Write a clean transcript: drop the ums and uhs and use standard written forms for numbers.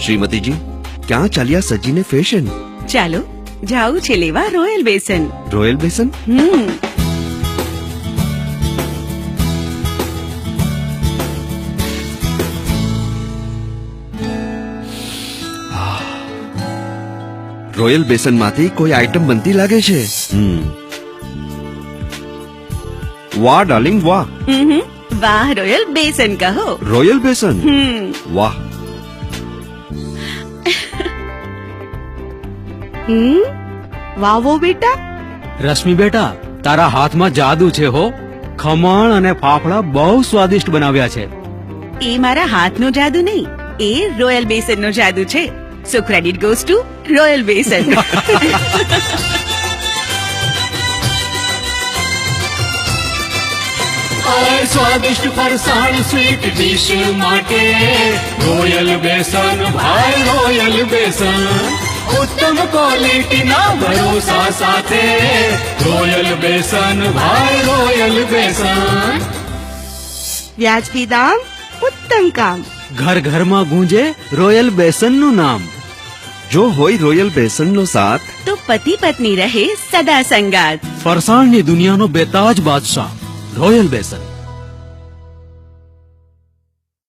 શ્રીમતીજી, ક્યાં ચાલ્યા સજીને ફેશન? ચાલો જાવું છે લેવા રોયલ બેસન. રોયલ બેસન? રોયલ બેસન માંથી કોઈ આઈટમ બનતી લાગે છે. વાહ ડાર્લિંગ વાહ. વાહ રોયલ બેસન કહો. રોયલ બેસન? વાહ. વાહ વો બેટા. રશ્મિ બેટા, તારા હાથમાં જાદુ છે હો. ખમણ અને ફાફડા બહુ સ્વાદિષ્ટ બનાવ્યા છે. એ મારા હાથનો જાદુ નહીં, એ રોયલ બેસન નો જાદુ છે. સો ક્રેડિટ ગોઝ ટુ રોયલ બેસન. સ્વાદિષ્ટ ફરસાણ સ્વીટ ડીશ માટે રોયલ બેસન, ભાઈ રોયલ બેસન. ઉત્તમ ક્વોલિટીના ભરોસા સાથે રોયલ બેસન, ભાઈ રોયલ બેસન. વ્યાજબી દામ, ઉત્તમ કામ. ઘર ઘરમાં ગૂંજે રોયલ બેસનનું નામ. જો હોય રોયલ બેસનનો સાથ, તો પતિ પત્ની રહે સદા સંગાત. ફરસાણની દુનિયાનો બેતાજ બાદશાહ રોયલ બેસન.